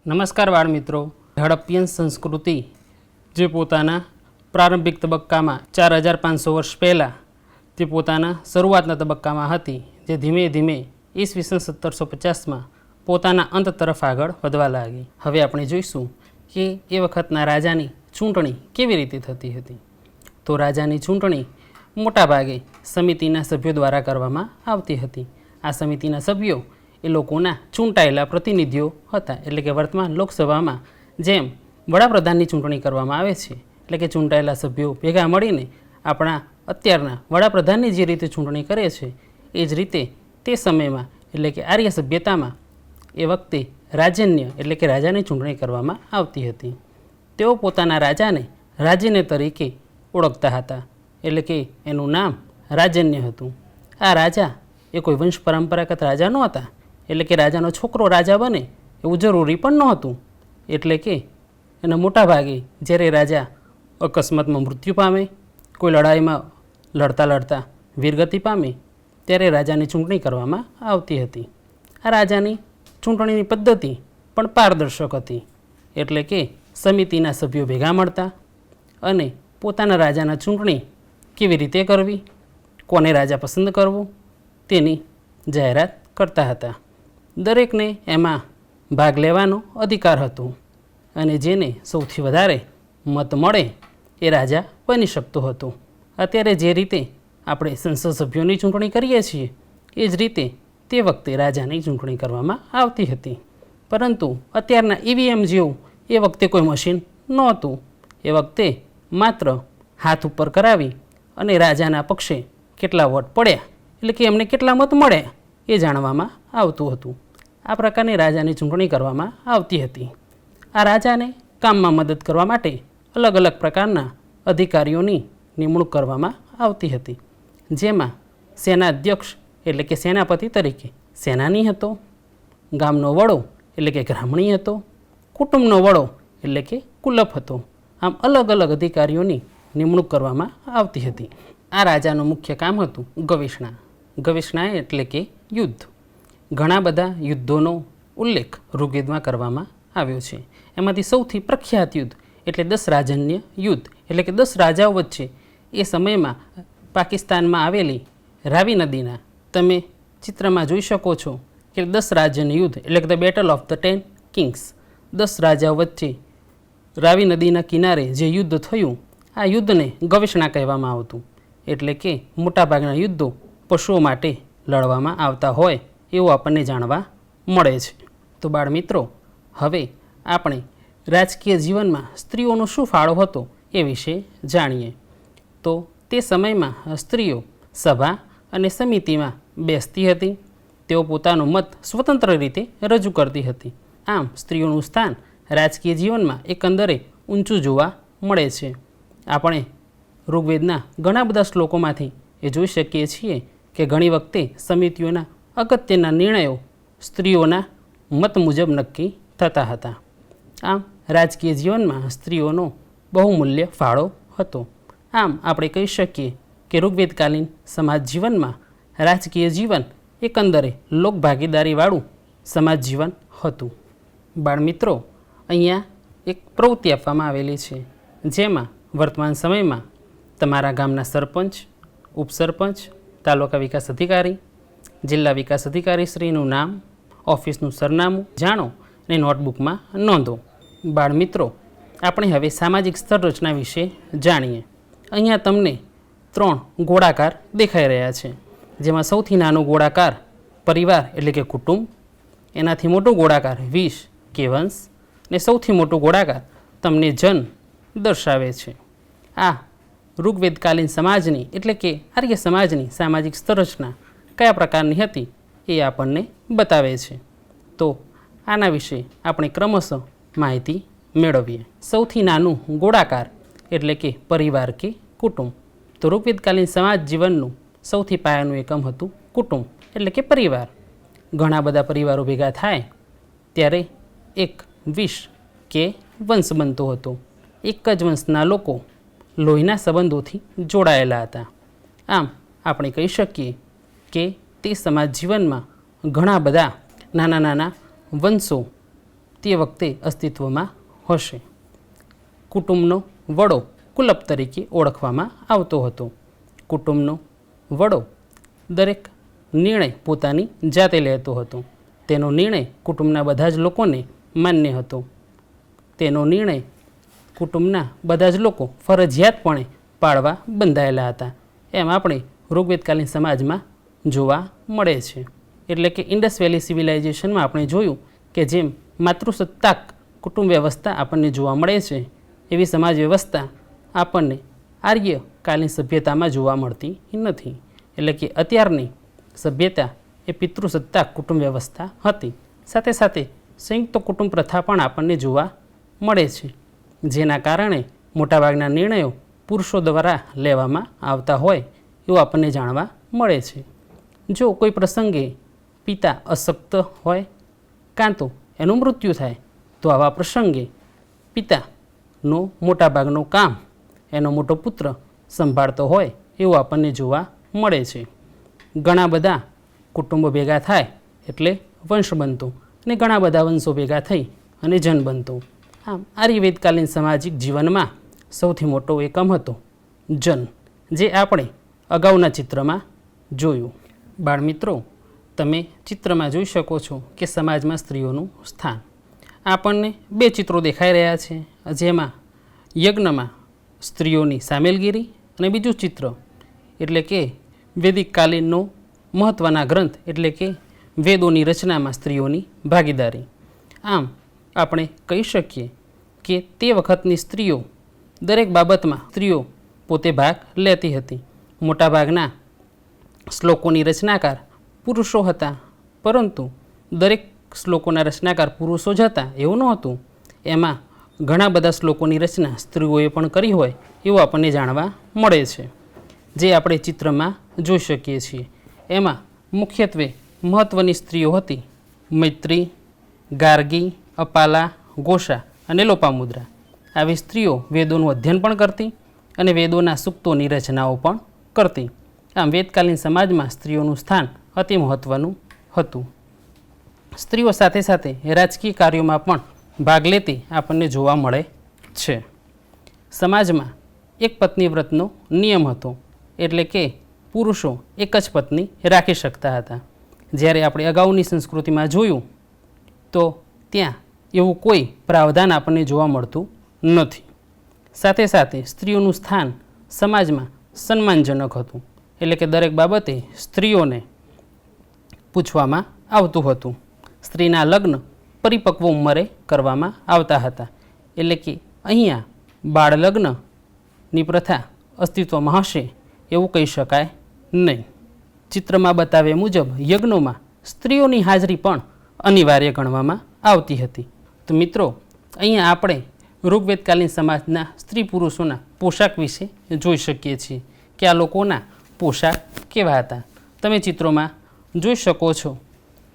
નમસ્કાર બાળ મિત્રો. હડપ્પિયન સંસ્કૃતિ જે પોતાના પ્રારંભિક તબક્કામાં 4500 વર્ષ પહેલાં તે પોતાના શરૂઆતના તબક્કામાં હતી, જે ધીમે ધીમે ઈસવીસન 1750માં પોતાના અંત તરફ આગળ વધવા લાગી. હવે આપણે જોઈશું કે એ વખતના રાજાની ચૂંટણી કેવી રીતે થતી હતી. તો રાજાની ચૂંટણી મોટાભાગે સમિતિના સભ્યો દ્વારા કરવામાં આવતી હતી. આ સમિતિના સભ્યો એ લોકોના ચૂંટાયેલા પ્રતિનિધિઓ હતા. એટલે કે વર્તમાન લોકસભામાં જેમ વડાપ્રધાનની ચૂંટણી કરવામાં આવે છે, એટલે કે ચૂંટાયેલા સભ્યો ભેગા મળીને આપણા અત્યારના વડાપ્રધાનની જે રીતે ચૂંટણી કરે છે એ જ રીતે તે સમયમાં એટલે કે આર્ય સભ્યતામાં એ વખતે રાજન્ય એટલે કે રાજાની ચૂંટણી કરવામાં આવતી હતી. તેઓ પોતાના રાજાને રાજન્ય તરીકે ઓળખતા હતા, એટલે કે એનું નામ રાજન્ય હતું. આ રાજા એ કોઈ વંશ પરંપરાગત રાજા નહોતા, એટલે કે રાજાનો છોકરો રાજા બને એવું જરૂરી પણ નહોતું. એટલે કે એના મોટાભાગે જ્યારે રાજા અકસ્માતમાં મૃત્યુ પામે, કોઈ લડાઈમાં લડતા લડતા વીરગતિ પામે, ત્યારે રાજાની ચૂંટણી કરવામાં આવતી હતી. આ રાજાની ચૂંટણીની પદ્ધતિ પણ પારદર્શક હતી, એટલે કે સમિતિના સભ્યો ભેગા મળતા અને પોતાના રાજાના ચૂંટણી કેવી રીતે કરવી, કોને રાજા પસંદ કરવું તેની જાહેરાત કરતા હતા. દરેકને એમાં ભાગ લેવાનો અધિકાર હતો અને જેને સૌથી વધારે મત મળે એ રાજા બની શકતો હતો. અત્યારે જે રીતે આપણે સંસદ સભ્યોની ચૂંટણી કરીએ છીએ એ જ રીતે તે વખતે રાજાની ચૂંટણી કરવામાં આવતી હતી. પરંતુ અત્યારના ઈવીએમ જેવું એ વખતે કોઈ મશીન નહોતું. એ વખતે માત્ર હાથ ઉપર કરાવી અને રાજાના પક્ષે કેટલા વોટ પડ્યા, એટલે કે એમને કેટલા મત મળ્યા એ જાણવામાં આવતું હતું. આ પ્રકારની રાજાની ચૂંટણી કરવામાં આવતી હતી. આ રાજાને કામમાં મદદ કરવા માટે અલગ અલગ પ્રકારના અધિકારીઓની નિમણૂક કરવામાં આવતી હતી, જેમાં સેનાધ્યક્ષ એટલે કે સેનાપતિ તરીકે સેનાની હતો, ગામનો વડો એટલે કે ગ્રામણી હતો, કુટુંબનો વડો એટલે કે કુલપ હતો. આમ અલગ અલગ અધિકારીઓની નિમણૂક કરવામાં આવતી હતી. આ રાજાનું મુખ્ય કામ હતું ગવેષણા. ગવેષણા એટલે કે યુદ્ધ. ઘણા બધા યુદ્ધોનો ઉલ્લેખ ઋગ્વેદમાં કરવામાં આવ્યો છે. એમાંથી સૌથી પ્રખ્યાત યુદ્ધ એટલે 10 રાજન્ય યુદ્ધ, એટલે કે 10 રાજાઓ વચ્ચે એ સમયમાં પાકિસ્તાનમાં આવેલી રાવી નદીના તમે ચિત્રમાં જોઈ શકો છો કે 10 રાજ્યનું યુદ્ધ એટલે કે the battle of the 10 Kings. 10 રાજાઓ વચ્ચે રાવી નદીના કિનારે જે યુદ્ધ થયું, આ યુદ્ધને ગવેષણા કહેવામાં આવતું. એટલે કે મોટાભાગના યુદ્ધો પશુઓ માટે લડવામાં આવતા હોય એવું આપણને જાણવા મળે છે. તો બાળ મિત્રો, હવે આપણે રાજકીય જીવનમાં સ્ત્રીઓનો શું ફાળો હતો એ વિશે જાણીએ. તો તે સમયમાં સ્ત્રીઓ સભા અને સમિતિમાં બેસતી હતી. તેઓ પોતાનો મત સ્વતંત્ર રીતે રજૂ કરતી હતી. આમ સ્ત્રીઓનું સ્થાન રાજકીય જીવનમાં એકંદરે ઊંચું જોવા મળે છે. આપણે ઋગ્વેદના ઘણા બધા શ્લોકોમાંથી એ જોઈ શકીએ છીએ કે ઘણી વખતે સમિતિઓના અગત્યના નિર્ણયો સ્ત્રીઓના મત મુજબ નક્કી થતા હતા. આમ રાજકીય જીવનમાં સ્ત્રીઓનો બહુમૂલ્ય ફાળો હતો. આમ આપણે કહી શકીએ કે ઋગ્વેદકાલીન સમાજ જીવનમાં રાજકીય જીવન એકંદરે લોકભાગીદારીવાળું સમાજ જીવન હતું. બાળમિત્રો, અહીંયા એક પ્રવૃત્તિ આપવામાં આવેલી છે, જેમાં વર્તમાન સમયમાં તમારા ગામના સરપંચ, ઉપસરપંચ, તાલુકા વિકાસ અધિકારી, જિલ્લા વિકાસ અધિકારી શ્રીનું નામ, ઓફિસનું સરનામું જાણો અને નોટબુકમાં નોંધો. બાળમિત્રો, આપણે હવે સામાજિક સ્તર રચના વિશે જાણીએ. અહીંયા તમને 3 ગોળાકાર દેખાઈ રહ્યા છે, જેમાં સૌથી નાનો ગોળાકાર પરિવાર એટલે કે કુટુંબ, એનાથી મોટો ગોળાકાર વિષ કે વંશ, ને સૌથી મોટો ગોળાકાર તમને જન દર્શાવે છે. આ ઋગ્વેદકાલીન સમાજની એટલે કે આર્ય સમાજની સામાજિક સ્તર રચના કયા પ્રકારની હતી એ આપણને બતાવે છે. તો આના વિશે આપણે ક્રમશઃ માહિતી મેળવીએ. સૌથી નાનું ગોળાકાર એટલે કે પરિવાર કે કુટુંબ. તો ઋગ્વેદકાલીન સમાજ જીવનનું સૌથી પાયાનું એકમ હતું કુટુંબ એટલે કે પરિવાર. ઘણા બધા પરિવારો ભેગા થાય ત્યારે એક વિષ કે વંશ બનતો હતો. એક જ વંશના લોકો લોહીના સંબંધોથી જોડાયેલા હતા. આમ આપણે કહી શકીએ કે તે સમાજ જીવનમાં ઘણા બધા નાના નાના વંશો તે વખતે અસ્તિત્વમાં હશે. કુટુંબનો વડો કુલપ તરીકે ઓળખવામાં આવતો હતો. કુટુંબનો વડો દરેક નિર્ણય પોતાની જાતે લેતો હતો. તેનો નિર્ણય કુટુંબના બધા જ લોકોને માન્ય હતો. તેનો નિર્ણય કુટુંબના બધા જ લોકો ફરજિયાતપણે પાળવા બંધાયેલા હતા. એમ આપણે ઋગ્વેદકાલીન સમાજમાં જોવા મળે છે. એટલે કે ઇન્ડસ વેલી સિવિલાઇઝેશનમાં આપણે જોયું કે જેમ માતૃસત્તાક કુટુંબ વ્યવસ્થા આપણને જોવા મળે છે, એવી સમાજ વ્યવસ્થા આપણને આર્યકાલીન સભ્યતામાં જોવા મળતી નથી. એટલે કે અત્યારની સભ્યતા એ પિતૃસત્તાક કુટુંબ વ્યવસ્થા હતી. સાથે સાથે સંયુક્ત કુટુંબ પ્રથા પણ આપણને જોવા મળે છે, જેના કારણે મોટાભાગના નિર્ણયો પુરુષો દ્વારા લેવામાં આવતા હોય એવું આપણને જાણવા મળે છે. જો કોઈ પ્રસંગે પિતા અશક્ત હોય કાં તો એનું મૃત્યુ થાય તો આવા પ્રસંગે પિતાનો મોટાભાગનું કામ એનો મોટો પુત્ર સંભાળતો હોય એવું આપણને જોવા મળે છે. ઘણા બધા કુટુંબો ભેગા થાય એટલે વંશ બનતો અને ઘણા બધા વંશો ભેગા થઈ અને જન બનતો. આમ આર્યવેદકાલીન સામાજિક જીવનમાં સૌથી મોટો એકમ હતો જન, જે આપણે અગાઉના ચિત્રમાં જોયું. બાળમિત્રો, તમે ચિત્રમાં જોઈ શકો છો કે સમાજમાં સ્ત્રીઓનું સ્થાન. આપણને બે ચિત્રો દેખાઈ રહ્યા છે, જેમાં યજ્ઞમાં સ્ત્રીઓની સામેલગીરી અને બીજું ચિત્ર એટલે કે વૈદિક કાલીનનો મહત્ત્વના ગ્રંથ એટલે કે વેદોની રચનામાં સ્ત્રીઓની ભાગીદારી. આમ આપણે કહી શકીએ કે તે વખતની સ્ત્રીઓ દરેક બાબતમાં સ્ત્રીઓ પોતે ભાગ લેતી હતી. મોટાભાગના શ્લોકોની રચનાકાર પુરુષો હતા, પરંતુ દરેક શ્લોકોના રચનાકાર પુરુષો જ હતા એવું નહોતું. એમાં ઘણા બધા શ્લોકોની રચના સ્ત્રીઓએ પણ કરી હોય એવું આપણને જાણવા મળે છે, જે આપણે ચિત્રમાં જોઈ શકીએ છીએ. એમાં મુખ્યત્વે મહત્ત્વની સ્ત્રીઓ હતી મૈત્રી, ગાર્ગી, અપાલા, ઘોષા અને લોપામુદ્રા. આવી સ્ત્રીઓ વેદોનું અધ્યયન પણ કરતી અને વેદોના સૂક્તોની રચનાઓ પણ કરતી. આમ વેદકાલીન સમાજમાં સ્ત્રીઓનું સ્થાન અતિ મહત્ત્વનું હતું. સ્ત્રીઓ સાથે સાથે રાજકીય કાર્યોમાં પણ ભાગ લેતી આપણને જોવા મળે છે. સમાજમાં એક પત્ની વ્રતનો નિયમ હતો, એટલે કે પુરુષો એક જ પત્ની રાખી શકતા હતા. જ્યારે આપણે અગાઉની સંસ્કૃતિમાં જોયું તો ત્યાં એવું કોઈ પ્રાવધાન આપણને જોવા મળતું નથી. સાથે સાથે સ્ત્રીઓનું સ્થાન સમાજમાં સન્માનજનક હતું, એટલે કે દરેક બાબતે સ્ત્રીઓને પૂછવામાં આવતું હતું. સ્ત્રીના લગ્ન પરિપક્વ ઉંમરે કરવામાં આવતા હતા, એટલે કે અહીંયા બાળ લગ્નની પ્રથા અસ્તિત્વમાં હશે એવું કહી શકાય નહીં. ચિત્રમાં બતાવ્યા મુજબ યજ્ઞોમાં સ્ત્રીઓની હાજરી પણ અનિવાર્ય ગણવામાં આવતી હતી. તો મિત્રો, અહીંયા આપણે ઋગ્વેદકાલીન સમાજના સ્ત્રી પુરુષોના પોશાક વિશે જોઈ શકીએ છીએ કે આ લોકોના પોશાક કેવા હતા. તમે ચિત્રોમાં જોઈ શકો છો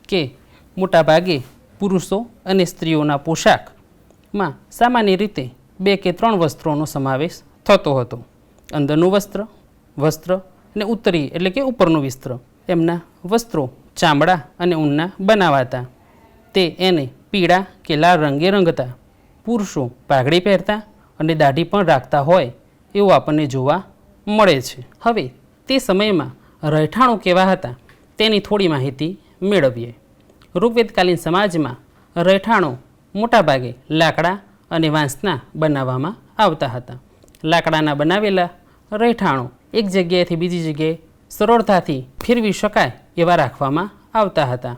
કે મોટાભાગે પુરુષો અને સ્ત્રીઓના પોશાકમાં સામાન્ય રીતે 2 કે 3 વસ્ત્રોનો સમાવેશ થતો હતો. અંદરનું વસ્ત્ર અને ઉત્તરી એટલે કે ઉપરનું વસ્ત્ર. એમના વસ્ત્રો ચામડા અને ઊનના બનાવાતા. તે એને પીળા કે લાલ રંગે રંગતા. પુરુષો પાઘડી પહેરતા અને દાઢી પણ રાખતા હોય એવું આપણને જોવા મળે છે. હવે તે સમયમાં રહેઠાણો કેવા હતા તેની થોડી માહિતી મેળવીએ. ઋગ્વેદકાલીન સમાજમાં રહેઠાણો મોટાભાગે લાકડા અને વાંસના બનાવવામાં આવતા હતા. લાકડાના બનાવેલા રહેઠાણો એક જગ્યાએથી બીજી જગ્યાએ સરળતાથી ફેરવી શકાય એવા રાખવામાં આવતા હતા,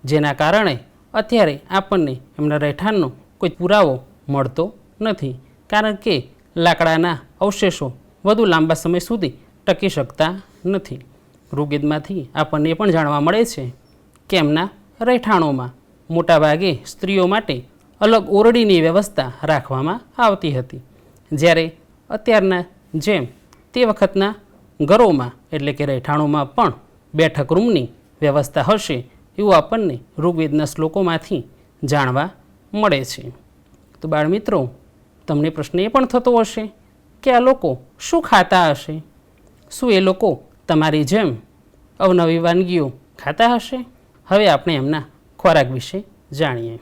જેના કારણે અત્યારે આપણને એમના રહેઠાણનો કોઈ પુરાવો મળતો નથી, કારણ કે લાકડાના અવશેષો વધુ લાંબા સમય સુધી ટકી શકતા નથી. ઋગ્વેદમાંથી આપણને એ પણ જાણવા મળે છે કે એમના રહેઠાણોમાં મોટાભાગે સ્ત્રીઓ માટે અલગ ઓરડીની વ્યવસ્થા રાખવામાં આવતી હતી, જ્યારે અત્યારના જેમ તે વખતના ઘરોમાં એટલે કે રહેઠાણોમાં પણ બેઠક રૂમની વ્યવસ્થા હશે એવું આપણને ઋગ્વેદના શ્લોકોમાંથી જાણવા મળે છે. તો બાળમિત્રો, તમને પ્રશ્ન એ પણ થતો હશે કે આ લોકો શું ખાતા હશે? શું એ લોકો તમારી જેમ અવનવી વાનગીઓ ખાતા હશે? હવે આપણે એમના ખોરાક વિશે જાણીએ.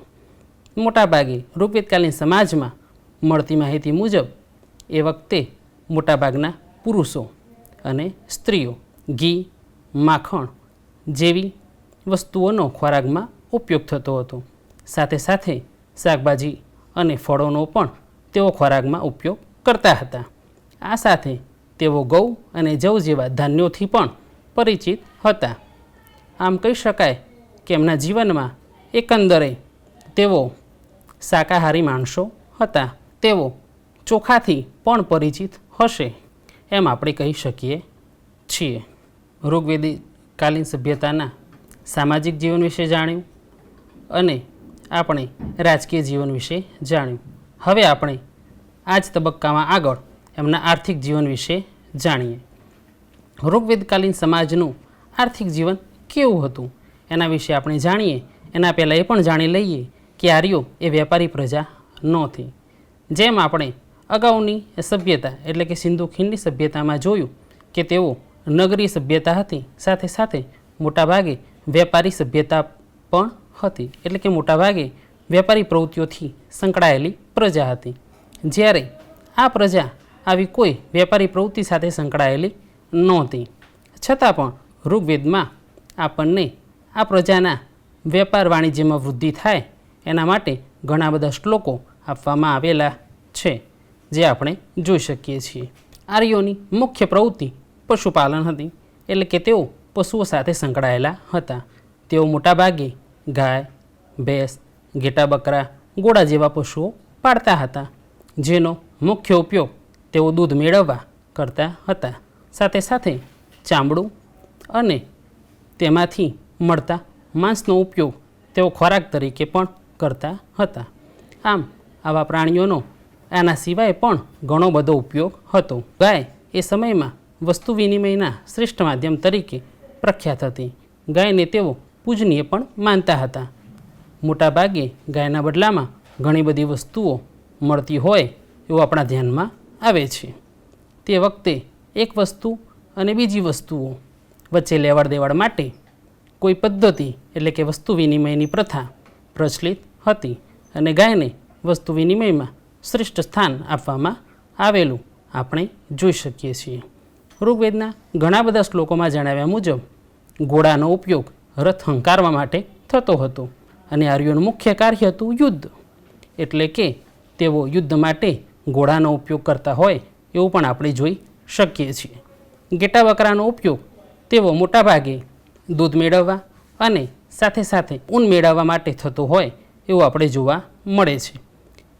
મોટાભાગે ઋગ્વેદકાલીન સમાજમાં મળતી માહિતી મુજબ એ વખતે મોટાભાગના પુરુષો અને સ્ત્રીઓ ઘી, માખણ જેવી વસ્તુઓનો ખોરાકમાં ઉપયોગ થતો હતો. સાથે સાથે શાકભાજી અને ફળોનો પણ તેઓ ખોરાકમાં ઉપયોગ કરતા હતા. આ સાથે તેઓ ઘઉં અને જવ જેવા ધાન્યોથી પણ પરિચિત હતા. આમ કહી શકાય કે એમના જીવનમાં એકંદરે તેઓ શાકાહારી માણસો હતા. તેઓ ચોખાથી પણ પરિચિત હશે એમ આપણે કહી શકીએ છીએ. ઋગ્વેદિક કાલીન સભ્યતાના સામાજિક જીવન વિશે જાણ્યું અને આપણે રાજકીય જીવન વિશે જાણ્યું. હવે આપણે આ જ તબક્કામાં આગળ એમના આર્થિક જીવન વિશે જાણીએ. ઋગ્વેદકાલીન સમાજનું આર્થિક જીવન કેવું હતું એના વિશે આપણે જાણીએ. એના પહેલાં એ પણ જાણી લઈએ કે આર્યો એ વેપારી પ્રજા નહોતી. જેમ આપણે અગાઉની સભ્યતા એટલે કે સિંધુ ખીણની સભ્યતામાં જોયું કે તેઓ નગરી સભ્યતા હતી, સાથે સાથે મોટાભાગે વેપારી સભ્યતા પણ હતી. એટલે કે મોટાભાગે વેપારી પ્રવૃત્તિઓથી સંકળાયેલી પ્રજા હતી. જ્યારે આ પ્રજા આવી કોઈ વેપારી પ્રવૃત્તિ સાથે સંકળાયેલી નહોતી. છતાં પણ ઋગ્વેદમાં આપણને આ પ્રજાના વેપાર વાણિજ્યમાં વૃદ્ધિ થાય એના માટે ઘણા બધા શ્લોકો આપવામાં આવેલા છે, જે આપણે જોઈ શકીએ છીએ. આર્યોની મુખ્ય પ્રવૃત્તિ પશુપાલન હતી. એટલે કે તેઓ પશુઓ સાથે સંકળાયેલા હતા. તેઓ મોટાભાગે ગાય, ભેંસ, ઘેટા બકરા, ઘોડા જેવા પશુઓ પાળતા હતા, જેનો મુખ્ય ઉપયોગ તેઓ દૂધ મેળવવા કરતા હતા. સાથે સાથે ચામડું અને તેમાંથી મળતા માંસનો ઉપયોગ તેઓ ખોરાક તરીકે પણ કરતા હતા. આમ આવા પ્રાણીઓનો આના સિવાય પણ ઘણો બધો ઉપયોગ હતો. ગાય એ સમયમાં વસ્તુ વિનિમયના શ્રેષ્ઠ માધ્યમ તરીકે પ્રખ્યાત હતી. ગાયને તેઓ પૂજનીય પણ માનતા હતા. મોટાભાગે ગાયના બદલામાં ઘણી બધી વસ્તુઓ મળતી હોય એવું આપણા ધ્યાનમાં આવે છે. તે વખતે એક વસ્તુ અને બીજી વસ્તુઓ વચ્ચે લેવાડ દેવાડ માટે કોઈ પદ્ધતિ એટલે કે વસ્તુ વિનિમયની પ્રથા પ્રચલિત હતી અને ગાયને વસ્તુ વિનિમયમાં શ્રેષ્ઠ સ્થાન આપવામાં આવેલું આપણે જોઈ શકીએ છીએ. ઋગ્વેદના ઘણા બધા શ્લોકોમાં જણાવ્યા મુજબ ઘોડાનો ઉપયોગ રથ હંકારવા માટે થતો હતો અને આર્યોનું મુખ્ય કાર્ય હતું યુદ્ધ. એટલે કે તેઓ યુદ્ધ માટે ઘોડાનો ઉપયોગ કરતા હોય એવું પણ આપણે જોઈ શકીએ છીએ. ઘેટા બકરાનો ઉપયોગ તેઓ મોટાભાગે દૂધ મેળવવા અને સાથે સાથે ઊન મેળવવા માટે થતો હોય એવું આપણે જોવા મળે છે.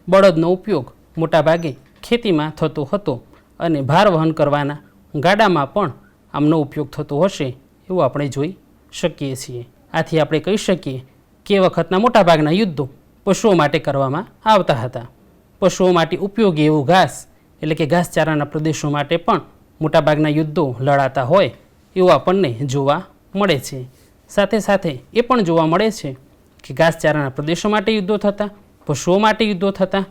બળદનો ઉપયોગ મોટાભાગે ખેતીમાં થતો હતો અને ભાર વહન કરવાના ગાડામાં પણ આમનો ઉપયોગ થતો હશે એવું આપણે જોઈ શકીએ છીએ. આથી આપણે કહી શકીએ કે વખતના મોટાભાગના યુદ્ધો પશુઓ માટે કરવામાં આવતા હતા. પશુઓ માટે ઉપયોગી એવું ઘાસ એટલે કે ઘાસચારાના પ્રદેશો માટે પણ મોટાભાગના યુદ્ધો લડાતા હોય એવું આપણને જોવા મળે છે. સાથે સાથે એ પણ જોવા મળે છે કે ઘાસચારાના પ્રદેશો માટે યુદ્ધો થતા, પશુઓ માટે યુદ્ધો થતા.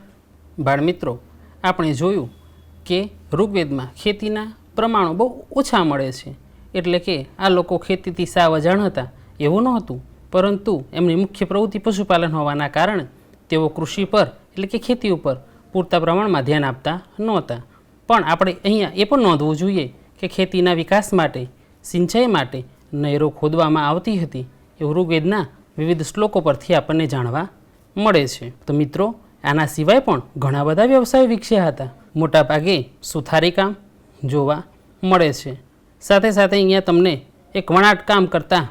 બાળમિત્રો, આપણે જોયું કે ઋગ્વેદમાં ખેતીના પ્રમાણો બહુ ઓછા મળે છે. એટલે કે આ લોકો ખેતીથી સાવ અજાણ હતા એવું નહોતું, પરંતુ એમની મુખ્ય પ્રવૃત્તિ પશુપાલન હોવાના કારણે તેઓ કૃષિ પર એટલે કે ખેતી ઉપર પૂરતા પ્રમાણમાં ધ્યાન આપતા નહોતા. પણ આપણે અહીંયા એ પણ નોંધવું જોઈએ કે ખેતીના વિકાસ માટે, સિંચાઈ માટે નહેરો ખોદવામાં આવતી હતી એવું ઋગ્વેદના વિવિધ શ્લોકો પરથી આપણને જાણવા મળે છે. તો મિત્રો, આના સિવાય પણ ઘણા બધા વ્યવસાયો વિકસ્યા હતા. મોટાભાગે સુથારી કામ જોવા મળે છે. સાથે સાથે અહીંયા તમને એક વણાટ કામ કરતા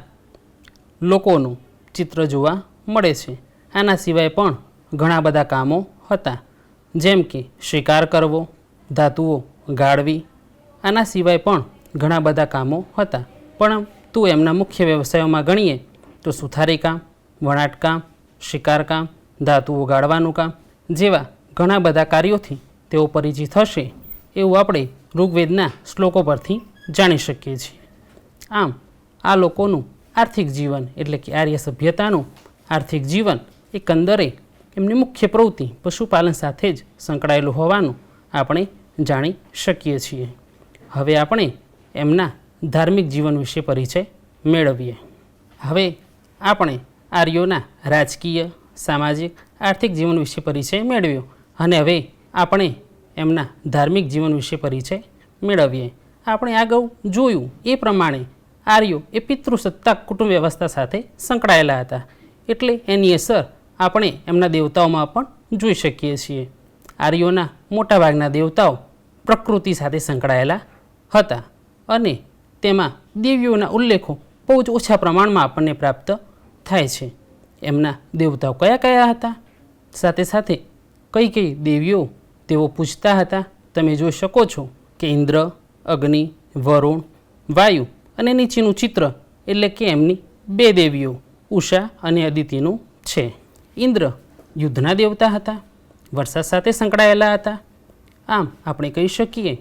લોકોનું ચિત્ર જોવા મળે છે. આના સિવાય પણ ઘણા બધા કામો હતા, જેમ કે શિકાર કરવો, ધાતુઓ ગાળવી. આના સિવાય પણ ઘણા બધા કામો હતા, પરંતુ એમના મુખ્ય વ્યવસાયોમાં ગણીએ તો સુથારી કામ, વણાટ કામ, શિકાર કામ, ધાતુઓ ગાળવાનું કામ જેવા ઘણા બધા કાર્યોથી તેઓ પરિચિત હશે એવું આપણે ઋગ્વેદના શ્લોકો પરથી જાણી શકીએ છીએ. આમ આ લોકોનું આર્થિક જીવન એટલે કે આર્ય સભ્યતાનું આર્થિક જીવન એકંદરે એમની મુખ્ય પ્રવૃત્તિ પશુપાલન સાથે જ સંકળાયેલું હોવાનું આપણે જાણી શકીએ છીએ. હવે આપણે એમના ધાર્મિક જીવન વિશે પરિચય મેળવીએ. હવે આપણે આર્યોના રાજકીય, સામાજિક, આર્થિક જીવન વિશે પરિચય મેળવ્યો અને હવે આપણે એમના ધાર્મિક જીવન વિશે પરિચય મેળવીએ. આપણે આગળ જોયું એ પ્રમાણે આર્યો એ પિતૃસત્તાક કુટુંબ વ્યવસ્થા સાથે સંકળાયેલા હતા, એટલે એની અસર આપણે એમના દેવતાઓમાં પણ જોઈ શકીએ છીએ. આર્યોના મોટાભાગના દેવતાઓ પ્રકૃતિ સાથે સંકળાયેલા હતા અને તેમાં દેવીઓના ઉલ્લેખો બહુ જ ઓછા પ્રમાણમાં આપણને પ્રાપ્ત થાય છે. એમના દેવતાઓ કયા કયા હતા, સાથે સાથે કઈ કઈ દેવીઓ તેઓ પૂજતા હતા, તમે જોઈ શકો છો કે ઇન્દ્ર, અગ્નિ, વરુણ, વાયુ અને નીચેનું ચિત્ર એટલે કે એમની બે દેવીઓ ઉષા અને અદિતિનું છે. ઇન્દ્ર યુદ્ધના દેવતા હતા, વરસાદ સાથે સંકળાયેલા હતા. આમ આપણે કહી શકીએ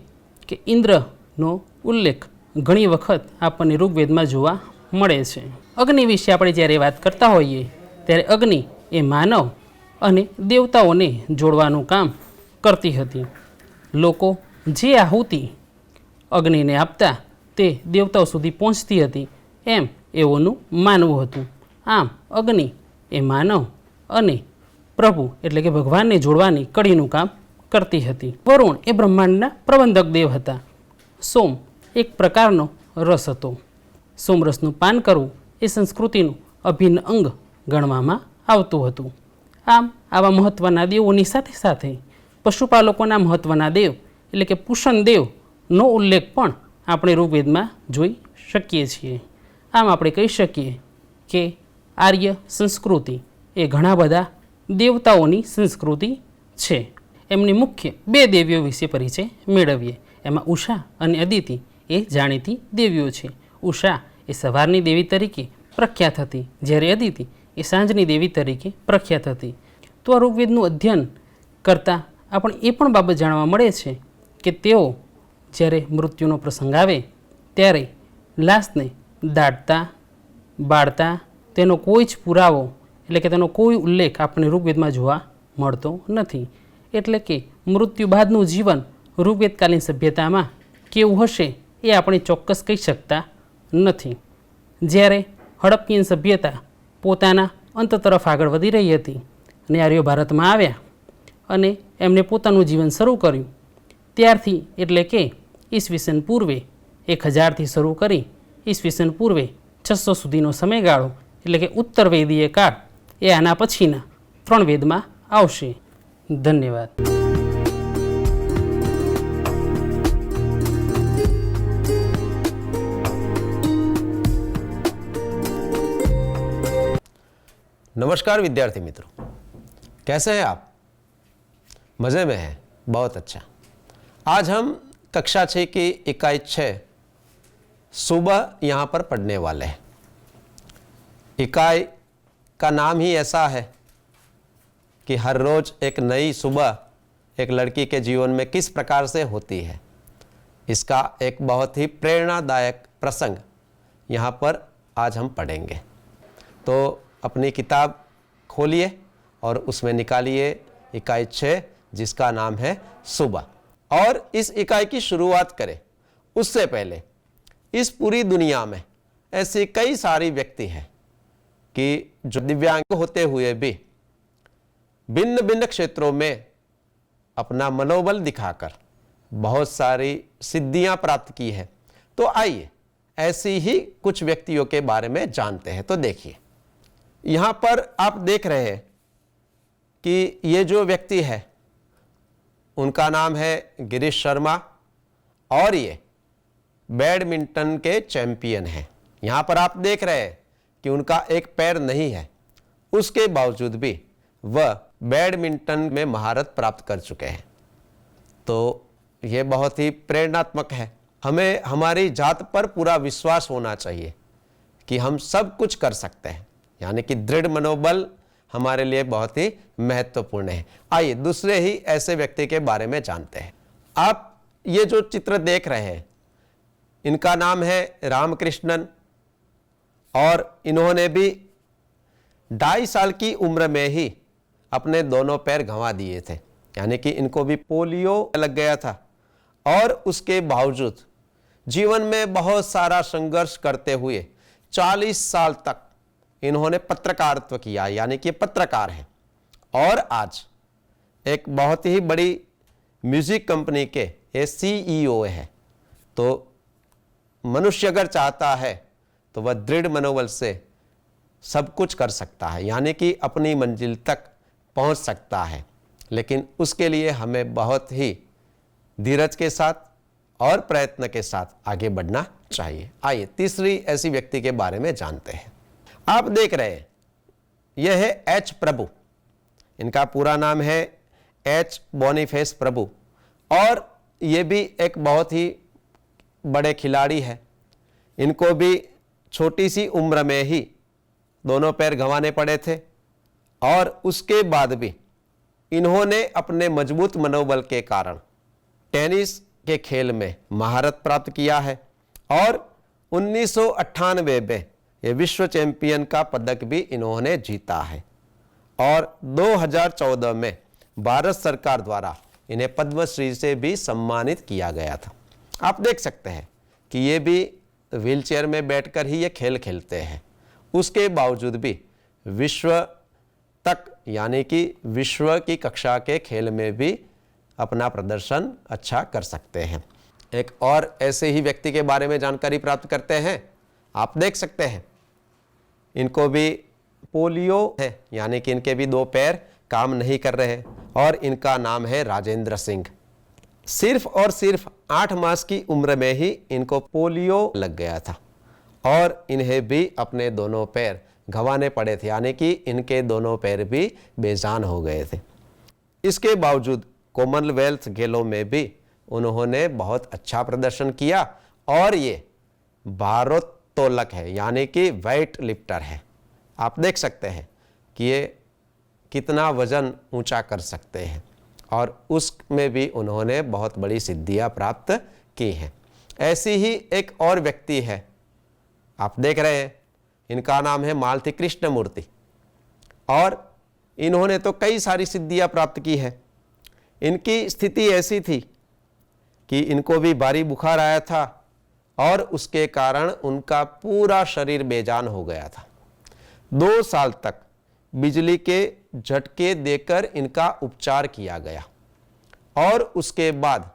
કે ઇન્દ્રનો ઉલ્લેખ ઘણી વખત આપણને ઋગ્વેદમાં જોવા મળે છે. અગ્નિ વિશે આપણે જ્યારે વાત કરતા હોઈએ ત્યારે અગ્નિ એ માનવ અને દેવતાઓને જોડવાનું કામ કરતી હતી. લોકો જે આહુતિ અગ્નિને આપતા તે દેવતાઓ સુધી પહોંચતી હતી એમ એઓનું માનવું હતું. આમ અગ્નિ એ માનવ અને પ્રભુ એટલે કે ભગવાનને જોડવાની કડીનું કામ કરતી હતી. વરુણ એ બ્રહ્માંડના પ્રબંધક દેવ હતા. સોમ એક પ્રકારનો રસ હતો. સોમરસનું પાન કરવું એ સંસ્કૃતિનું અભિન્ન અંગ ગણવામાં આવતું હતું. આમ આવા મહત્ત્વના દેવોની સાથે સાથે પશુપાલકોના મહત્ત્વના દેવ એટલે કે પુષણ દેવનો ઉલ્લેખ પણ આપણે ઋગ્વેદમાં જોઈ શકીએ છીએ. આમ આપણે કહી શકીએ કે આર્ય સંસ્કૃતિ એ ઘણા બધા દેવતાઓની સંસ્કૃતિ છે. એમની મુખ્ય બે દેવીઓ વિશે પરિચય મેળવીએ. એમાં ઉષા અને અદિતિ એ જાણીતી દેવીઓ છે. ઉષા એ સવારની દેવી તરીકે પ્રખ્યાત હતી, જ્યારે અદિતિ એ સાંજની દેવી તરીકે પ્રખ્યાત હતી. તો આ ઋગ્વેદનું અધ્યયન કરતાં આપણે એ પણ બાબત જાણવા મળે છે કે તેઓ જ્યારે મૃત્યુનો પ્રસંગ આવે ત્યારે લાશને દાટતા, બાળતા તેનો કોઈ જ પુરાવો એટલે કે તેનો કોઈ ઉલ્લેખ આપણને ઋગ્વેદમાં જોવા મળતો નથી. એટલે કે મૃત્યુ બાદનું જીવન ઋગ્વેદકાલીન સભ્યતામાં કેવું હશે એ આપણે ચોક્કસ કહી શકતા નથી. જ્યારે હડપ્પીયન સભ્યતા પોતાના અંત તરફ આગળ વધી રહી હતી અને આર્યો ભારતમાં આવ્યા અને એમણે પોતાનું જીવન શરૂ કર્યું ત્યારથી એટલે કે ઈસવીસન પૂર્વે 1000થી શરૂ કરી ઈસવીસન પૂર્વે 600 સુધીનો સમયગાળો એટલે કે ઉત્તરવેદીય કાળ એ આના પછીના 3 વેદમાં આવશે. ધન્યવાદ. नमस्कार विद्यार्थी मित्रों, कैसे हैं आप? मज़े में हैं? बहुत अच्छा. आज हम कक्षा 6 की इकाई 6 सुबह यहाँ पर पढ़ने वाले हैं. इकाई का नाम ही ऐसा है कि हर रोज़ एक नई सुबह एक लड़की के जीवन में किस प्रकार से होती है, इसका एक बहुत ही प्रेरणादायक प्रसंग यहाँ पर आज हम पढ़ेंगे. तो अपनी किताब खोलिए और उसमें निकालिए इकाई 6 जिसका नाम है सुबह. और इस इकाई की शुरुआत करें उससे पहले इस पूरी दुनिया में ऐसी कई सारी व्यक्ति हैं कि जो दिव्यांग होते हुए भी भिन्न भिन्न क्षेत्रों में अपना मनोबल दिखाकर बहुत सारी सिद्धियां प्राप्त की है. तो आइए ऐसी ही कुछ व्यक्तियों के बारे में जानते हैं. तो देखिए, यहाँ पर आप देख रहे हैं कि ये जो व्यक्ति है उनका नाम है गिरीश शर्मा और ये बैडमिंटन के चैंपियन हैं. यहाँ पर आप देख रहे हैं कि उनका एक पैर नहीं है, उसके बावजूद भी वह बैडमिंटन में महारत प्राप्त कर चुके हैं. तो ये बहुत ही प्रेरणात्मक है. हमें हमारी जात पर पूरा विश्वास होना चाहिए कि हम सब कुछ कर सकते हैं, यानी कि दृढ़ मनोबल हमारे लिए बहुत ही महत्वपूर्ण है. आइए दूसरे ही ऐसे व्यक्ति के बारे में जानते हैं. आप ये जो चित्र देख रहे हैं इनका नाम है रामकृष्णन और इन्होंने भी 2.5 साल की उम्र में ही अपने दोनों पैर गंवा दिए थे, यानी कि इनको भी पोलियो लग गया था और उसके बावजूद जीवन में बहुत सारा संघर्ष करते हुए 40 साल तक इन्होंने पत्रकारित्व किया, यानी कि पत्रकार हैं. और आज एक बहुत ही बड़ी म्यूजिक कंपनी के ये CEO है। तो मनुष्य अगर चाहता है तो वह दृढ़ मनोबल से सब कुछ कर सकता है, यानी कि अपनी मंजिल तक पहुंच सकता है। लेकिन उसके लिए हमें बहुत ही धीरज के साथ और प्रयत्न के साथ आगे बढ़ना चाहिए। आइए तीसरी ऐसी व्यक्ति के बारे में जानते हैं। आप देख रहे हैं, यह है एच प्रभु। इनका पूरा नाम है एच बोनीफेस प्रभु और ये भी एक बहुत ही बड़े खिलाड़ी है। इनको भी छोटी सी उम्र में ही दोनों पैर गंवाने पड़े थे और उसके बाद भी इन्होंने अपने मजबूत मनोबल के कारण टेनिस के खेल में महारत प्राप्त किया है और 1998 में ये विश्व चैंपियन का पदक भी इन्होंने जीता है और 2014 में भारत सरकार द्वारा इन्हें पद्मश्री से भी सम्मानित किया गया था। आप देख सकते हैं कि ये भी व्हीलचेयर में बैठकर ही ये खेल खेलते हैं, उसके बावजूद भी विश्व तक यानी कि विश्व की कक्षा के खेल में भी अपना प्रदर्शन अच्छा कर सकते हैं। एक और ऐसे ही व्यक्ति के बारे में जानकारी प्राप्त करते हैं। आप देख सकते हैं इनको भी पोलियो है, यानी कि इनके भी 2 पैर काम नहीं कर रहे और इनका नाम है राजेंद्र सिंह। सिर्फ और सिर्फ 8 मास की उम्र में ही इनको पोलियो लग गया था और इन्हें भी अपने दोनों पैर गंवाने पड़े थे, यानी कि इनके दोनों पैर भी बेजान हो गए थे। इसके बावजूद कॉमनवेल्थ खेलों में भी उन्होंने बहुत अच्छा प्रदर्शन किया और ये भारोत्तोलक है, यानी कि वेट लिफ्टर है। आप देख सकते हैं कि ये कितना वजन ऊंचा कर सकते हैं और उसमें भी उन्होंने बहुत बड़ी सिद्धियां प्राप्त की हैं। ऐसी ही एक और व्यक्ति है, आप देख रहे हैं, इनका नाम है मालती कृष्ण मूर्ति और इन्होंने तो कई सारी सिद्धियां प्राप्त की है। इनकी स्थिति ऐसी थी कि इनको भी भारी बुखार आया था और उसके कारण उनका पूरा शरीर बेजान हो गया था। 2 साल तक बिजली के झटके देकर इनका उपचार किया गया और उसके बाद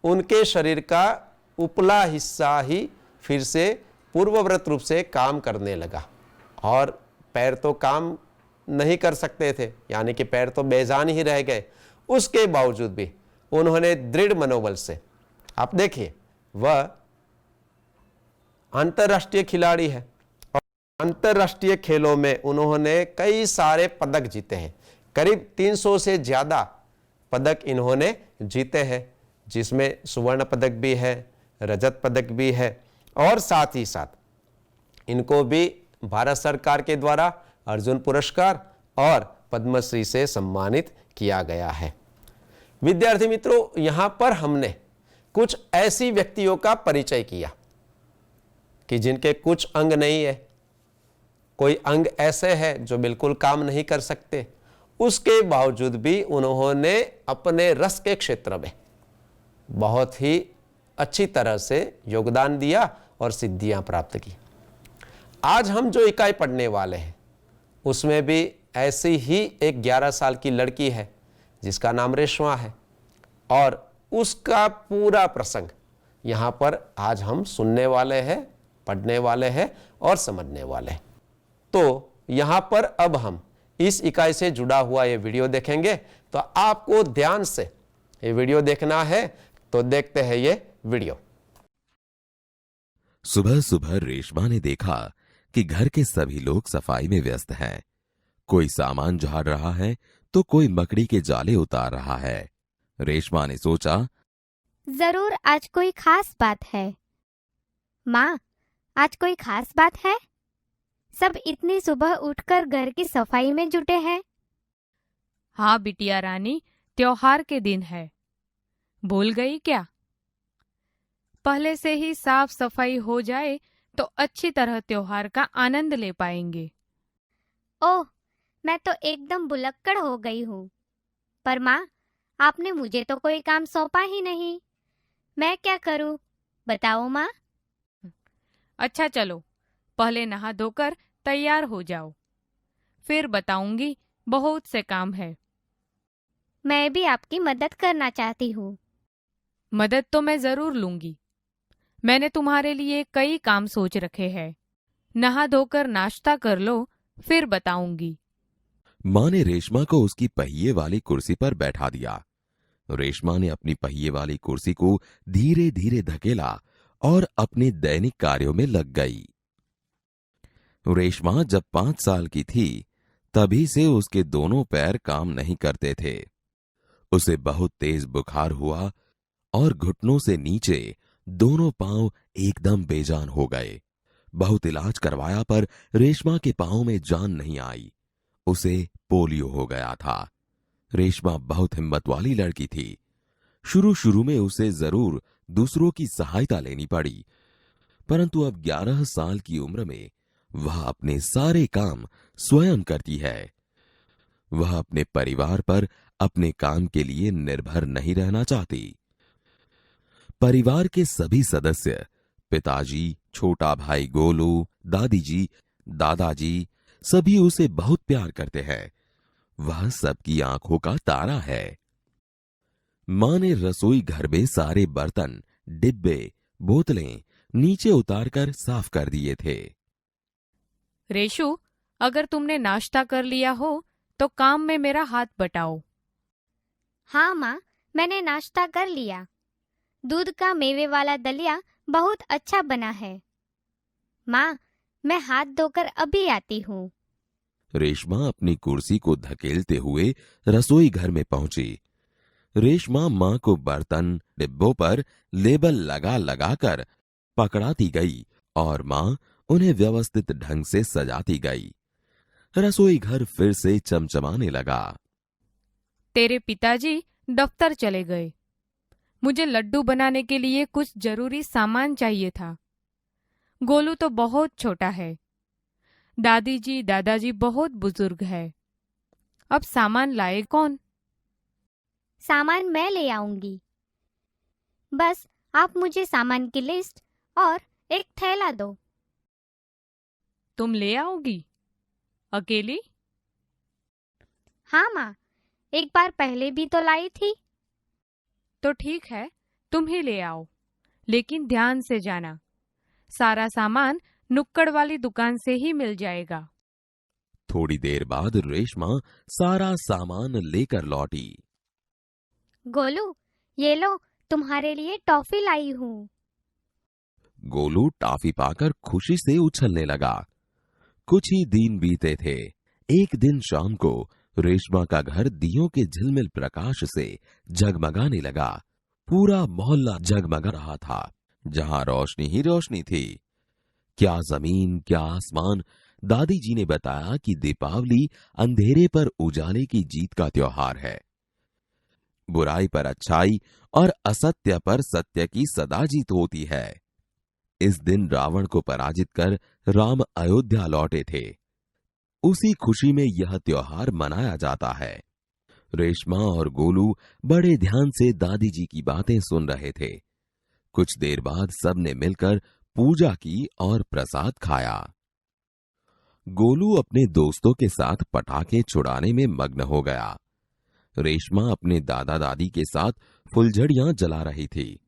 उनके शरीर का उपला हिस्सा ही फिर से पूर्ववत रूप से काम करने लगा और पैर तो काम नहीं कर सकते थे, यानी कि पैर तो बेजान ही रह गए। उसके बावजूद भी उन्होंने दृढ़ मनोबल से, आप देखिए, वह अंतर्राष्ट्रीय खिलाड़ी है और अंतर्राष्ट्रीय खेलों में उन्होंने कई सारे पदक जीते हैं। करीब 300 से ज़्यादा पदक इन्होंने जीते हैं, जिसमें स्वर्ण पदक भी है, रजत पदक भी है और साथ ही साथ इनको भी भारत सरकार के द्वारा अर्जुन पुरस्कार और पद्मश्री से सम्मानित किया गया है। विद्यार्थी मित्रों, यहाँ पर हमने कुछ ऐसी व्यक्तियों का परिचय किया कि जिनके कुछ अंग नहीं है, कोई अंग ऐसे है जो बिल्कुल काम नहीं कर सकते, उसके बावजूद भी उन्होंने अपने रस के क्षेत्र में बहुत ही अच्छी तरह से योगदान दिया और सिद्धियां प्राप्त की। आज हम जो इकाई पढ़ने वाले हैं उसमें भी ऐसी ही एक 11 साल की लड़की है जिसका नाम रेशमा है और उसका पूरा प्रसंग यहाँ पर आज हम सुनने वाले हैं, पढ़ने वाले हैं और समझने वाले हैं। तो यहाँ पर अब हम इस इकाई से जुड़ा हुआ ये वीडियो देखेंगे, तो आपको ध्यान से ये वीडियो देखना है। तो देखते हैं ये वीडियो। सुबह सुबह रेशमा ने देखा कि घर के सभी लोग सफाई में व्यस्त हैं। कोई सामान झाड़ रहा है तो कोई मकड़ी के जाले उतार रहा है। रेशमा ने सोचा, जरूर आज कोई खास बात है। माँ, आज कोई खास बात है? सब इतनी सुबह उठकर घर की सफाई में जुटे हैं। हाँ बिटिया रानी, त्योहार के दिन है। भूल गई क्या? पहले से ही साफ सफाई हो जाए तो अच्छी तरह त्योहार का आनंद ले पाएंगे। ओह, मैं तो एकदम भुलक्कड़ हो गई हूँ। पर माँ, आपने मुझे तो कोई काम सौंपा ही नहीं। मैं क्या करूँ, बताओ माँ। अच्छा चलो, पहले नहा धोकर तैयार हो जाओ, फिर बताऊंगी बहुत से काम है। मैं भी आपकी मदद करना चाहती हूँ। मदद तो मैं जरूर लूंगी। मैंने तुम्हारे लिए कई काम सोच रखे हैं। नहा धोकर नाश्ता कर लो, फिर बताऊंगी। माँ ने रेशमा को उसकी पहिए वाली कुर्सी पर बैठा दिया। रेशमा ने अपनी पहिए वाली कुर्सी को धीरे धीरे धकेला और अपने दैनिक कार्यों में लग गई। रेशमा जब 5 साल की थी, तभी से उसके दोनों पैर काम नहीं करते थे। उसे बहुत तेज बुखार हुआ और घुटनों से नीचे दोनों पांव एकदम बेजान हो गए। बहुत इलाज करवाया पर रेशमा के पांव में जान नहीं आई। उसे पोलियो हो गया था। रेशमा बहुत हिम्मत वाली लड़की थी। शुरू शुरू में उसे जरूर दूसरों की सहायता लेनी पड़ी, परंतु अब 11 साल की उम्र में वह अपने सारे काम स्वयं करती है। वह अपने परिवार पर अपने काम के लिए निर्भर नहीं रहना चाहती। परिवार के सभी सदस्य, पिताजी, छोटा भाई गोलू, दादी जी, दादाजी, सभी उसे बहुत प्यार करते हैं। वह सबकी आंखों का तारा है। मां ने रसोई घर में सारे बर्तन, डिब्बे, बोतलें नीचे उतारकर साफ कर दिए थे। रेशु, अगर तुमने नाश्ता कर लिया हो तो काम में मेरा हाथ बटाओ। हाँ माँ, मैंने नाश्ता कर लिया। दूध का मेवे वाला दलिया बहुत अच्छा बना है। माँ, मैं हाथ धोकर अभी आती हूँ। रेशमा अपनी कुर्सी को धकेलते हुए रसोई घर में पहुंची। रेशमा मां को बर्तन, डिब्बों पर लेबल लगा लगाकर पकड़ाती गई और मां उन्हें व्यवस्थित ढंग से सजाती गई। रसोई घर फिर से चमचमाने लगा। तेरे पिताजी दफ्तर चले गए। मुझे लड्डू बनाने के लिए कुछ जरूरी सामान चाहिए था। गोलू तो बहुत छोटा है। दादी जी, दादाजी बहुत बुजुर्ग है। अब सामान लाए कौन? सामान मैं ले आऊंगी। बस आप मुझे सामान की लिस्ट और एक थैला दो। तुम ले आओगी अकेली? हाँ माँ, एक बार पहले भी तो लाई थी। तो ठीक है, तुम ही ले आओ, लेकिन ध्यान से जाना। सारा सामान नुक्कड़ वाली दुकान से ही मिल जाएगा। थोड़ी देर बाद रेशमा सारा सामान लेकर लौटी। गोलू, ये लो, तुम्हारे लिए टॉफी लाई हूँ। गोलू टॉफी पाकर खुशी से उछलने लगा। कुछ ही दिन बीते थे। एक दिन शाम को रेशमा का घर दियों के झिलमिल प्रकाश से जगमगाने लगा। पूरा मोहल्ला जगमगा रहा था। जहां रोशनी ही रोशनी थी। क्या जमीन, क्या आसमान। दादी जी ने बताया कि दीपावली अंधेरे पर उजाले की जीत का त्योहार है। बुराई पर अच्छाई और असत्य पर सत्य की सदा जीत होती है। इस दिन रावण को पराजित कर राम अयोध्या लौटे थे। उसी खुशी में यह त्योहार मनाया जाता है। रेशमा और गोलू बड़े ध्यान से दादी जी की बातें सुन रहे थे। कुछ देर बाद सबने मिलकर पूजा की और प्रसाद खाया। गोलू अपने दोस्तों के साथ पटाखे छुड़ाने में मग्न हो गया। रेशमा अपने दादा दादी के साथ फुलझड़ियां जला रही थी।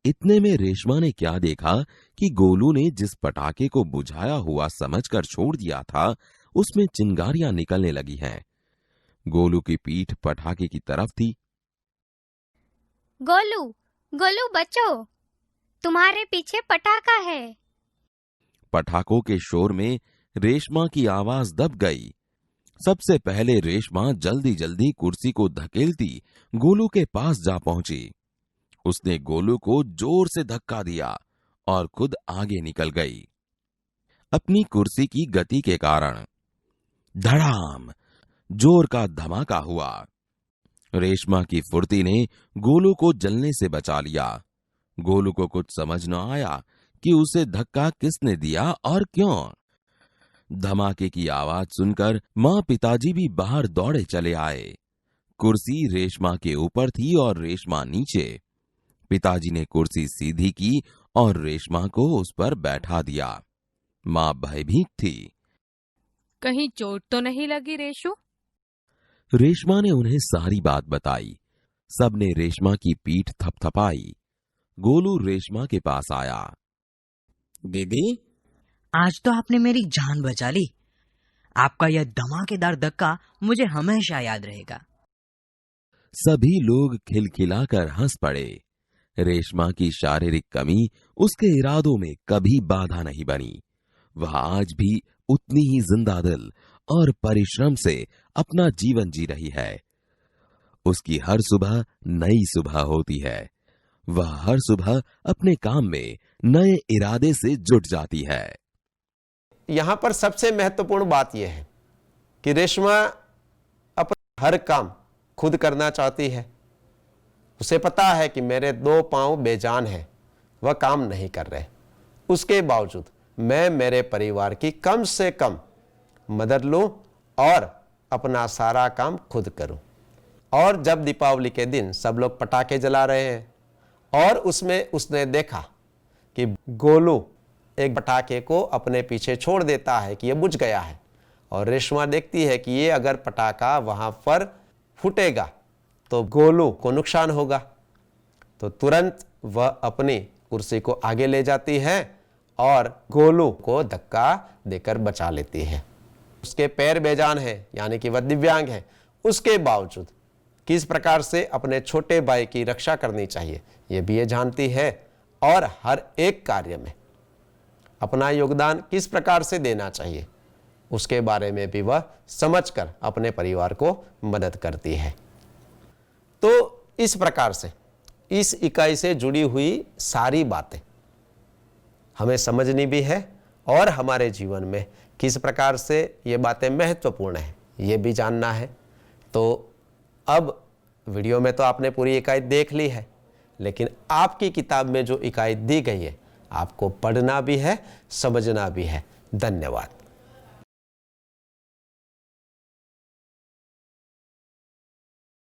इतने में रेशमा ने क्या देखा कि गोलू ने जिस पटाखे को बुझाया हुआ समझकर छोड़ दिया था, उसमें चिंगारियां निकलने लगी हैं। गोलू की पीठ पटाखे की तरफ थी। गोलू, गोलू बचो, तुम्हारे पीछे पटाखा है। पटाखों के शोर में रेशमा की आवाज दब गई। सबसे पहले रेशमा जल्दी जल्दी कुर्सी को धकेलती गोलू के पास जा पहुंची। उसने गोलू को जोर से धक्का दिया और खुद आगे निकल गई। अपनी कुर्सी की गति के कारण धड़ाम जोर का धमाका हुआ। रेशमा की फुर्ती ने गोलू को जलने से बचा लिया। गोलू को कुछ समझ न आया कि उसे धक्का किसने दिया और क्यों। धमाके की आवाज सुनकर मां पिताजी भी बाहर दौड़े चले आए। कुर्सी रेशमा के ऊपर थी और रेशमा नीचे। पिताजी ने कुर्सी सीधी की और रेशमा को उस पर बैठा दिया। मां भयभीत थी। कहीं चोट तो नहीं लगी रेशु? रेशमा ने उन्हें सारी बात बताई। सबने रेशमा की पीठ थपथपाई। गोलू रेशमा के पास आया। दीदी, आज तो आपने मेरी जान बचा ली। आपका यह धमाकेदार धक्का मुझे हमेशा याद रहेगा। सभी लोग खिलखिलाकर हंस पड़े। रेशमा की शारीरिक कमी उसके इरादों में कभी बाधा नहीं बनी। वह आज भी उतनी ही जिंदा दिल और परिश्रम से अपना जीवन जी रही है। उसकी हर सुबह नई सुबह होती है। वह हर सुबह अपने काम में नए इरादे से जुट जाती है। यहां पर सबसे महत्वपूर्ण बात यह है कि रेशमा अपना हर काम खुद करना चाहती है। उसे पता है कि मेरे 2 पांव बेजान हैं, वह काम नहीं कर रहे। उसके बावजूद मैं मेरे परिवार की कम से कम मदद लूं और अपना सारा काम खुद करूं। और जब दीपावली के दिन सब लोग पटाखे जला रहे हैं और उसमें उसने देखा कि गोलू एक पटाखे को अपने पीछे छोड़ देता है कि यह बुझ गया है, और रेशमा देखती है कि ये अगर पटाखा वहां पर फूटेगा तो गोलू को नुकसान होगा, तो तुरंत वह अपनी कुर्सी को आगे ले जाती है और गोलू को धक्का देकर बचा लेती है। उसके पैर बेजान है, यानी कि वह दिव्यांग है, उसके बावजूद किस प्रकार से अपने छोटे भाई की रक्षा करनी चाहिए ये भी ये जानती है, और हर एक कार्य में अपना योगदान किस प्रकार से देना चाहिए उसके बारे में भी वह समझकर अपने परिवार को मदद करती है। तो इस प्रकार से इस इकाई से जुड़ी हुई सारी बातें हमें समझनी भी है और हमारे जीवन में किस प्रकार से ये बातें महत्वपूर्ण हैं ये भी जानना है। तो अब वीडियो में तो आपने पूरी इकाई देख ली है, लेकिन आपकी किताब में जो इकाई दी गई है आपको पढ़ना भी है, समझना भी है। धन्यवाद।